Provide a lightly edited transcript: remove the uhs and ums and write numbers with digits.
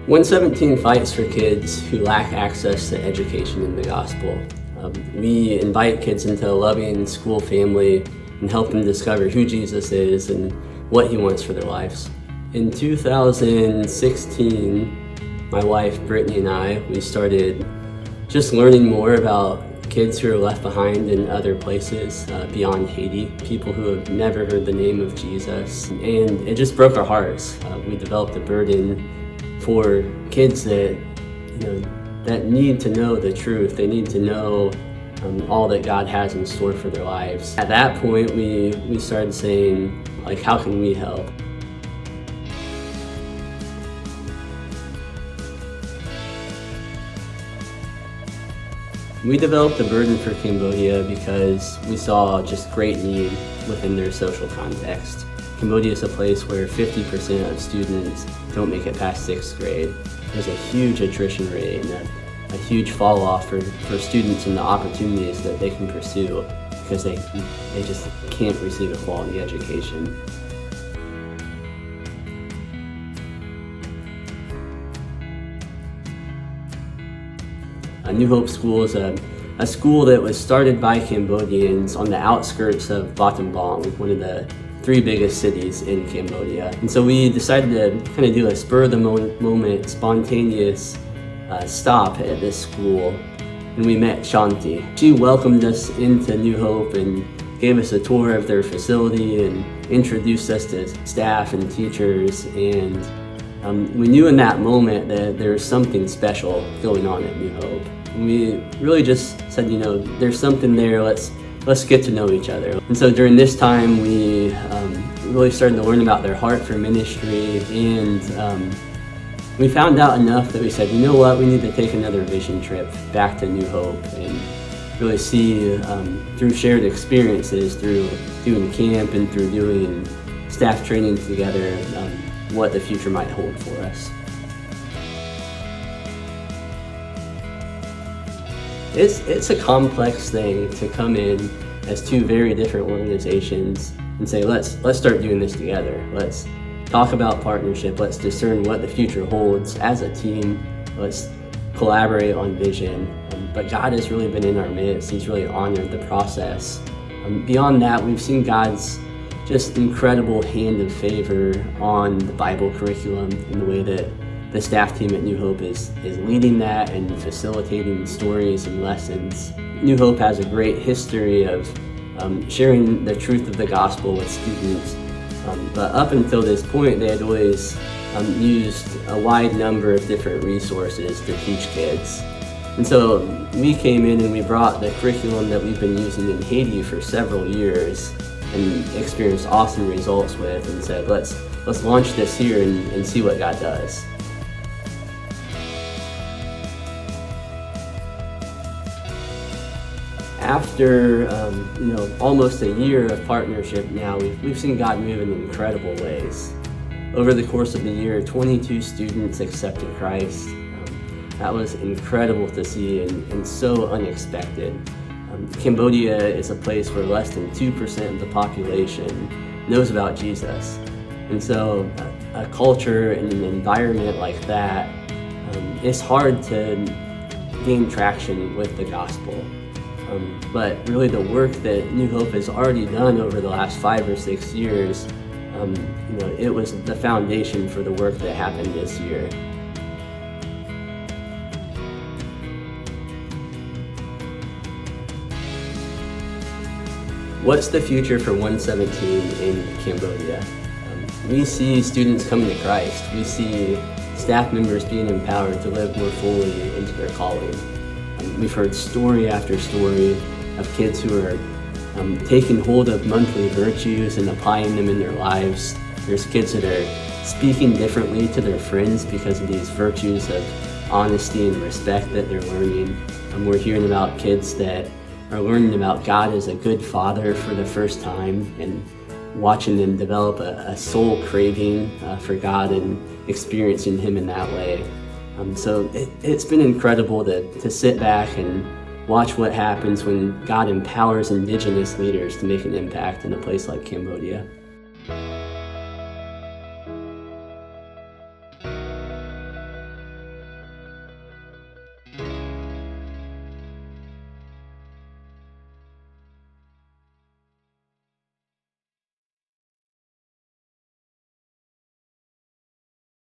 117 fights for kids who lack access to education in the gospel. We invite kids into a loving school family and help them discover who Jesus is and what he wants for their lives. In 2016, my wife Brittany and I, we started just learning more about kids who are left behind in other places beyond Haiti, people who have never heard the name of Jesus, and it just broke our hearts. We developed a burden for kids that that need to know the truth. They need to know all that God has in store for their lives. At that point, we started saying, like, how can we help? We developed a burden for Cambodia because we saw just great need within their social context. Cambodia is a place where 50% of students don't make it past 6th grade. There's a huge attrition rate and a huge fall off for students and the opportunities that they can pursue because they just can't receive a quality education. New Hope School is a school that was started by Cambodians on the outskirts of Battambang, one of the 3 biggest cities in Cambodia. And so we decided to kind of do a spur-of-the-moment, spontaneous stop at this school, and we met Shanti. She welcomed us into New Hope and gave us a tour of their facility and introduced us to staff and teachers, and we knew in that moment that there was something special going on at New Hope. And we really just said, there's something there, let's get to know each other. And so during this time, we really started to learn about their heart for ministry, and we found out enough that we said, you know what, we need to take another vision trip back to New Hope and really see through shared experiences, through doing camp and through doing staff training together, what the future might hold for us. It's a complex thing to come in as 2 very different organizations and say, let's start doing this together. Let's talk about partnership. Let's discern what the future holds as a team. Let's collaborate on vision. But God has really been in our midst. He's really honored the process. Beyond that, we've seen God's just incredible hand of favor on the Bible curriculum in the way that the staff team at New Hope is leading that and facilitating stories and lessons. New Hope has a great history of sharing the truth of the gospel with students, but up until this point they had always used a wide number of different resources to teach kids. And so we came in and we brought the curriculum that we've been using in Haiti for several years and experienced awesome results with, and said, let's launch this here and see what God does. After almost a year of partnership now, we've seen God move in incredible ways. Over the course of the year, 22 students accepted Christ. That was incredible to see and so unexpected. Cambodia is a place where less than 2% of the population knows about Jesus. And so a culture and an environment like that, it's hard to gain traction with the gospel. But really the work that New Hope has already done over the last 5 or 6 years, it was the foundation for the work that happened this year. What's the future for 117 in Cambodia? We see students coming to Christ. We see staff members being empowered to live more fully into their calling. We've heard story after story of kids who are taking hold of monthly virtues and applying them in their lives. There's kids that are speaking differently to their friends because of these virtues of honesty and respect that they're learning. We're hearing about kids that are learning about God as a good father for the first time and watching them develop a soul craving for God and experiencing Him in that way. So it's been incredible to sit back and watch what happens when God empowers Indigenous leaders to make an impact in a place like Cambodia.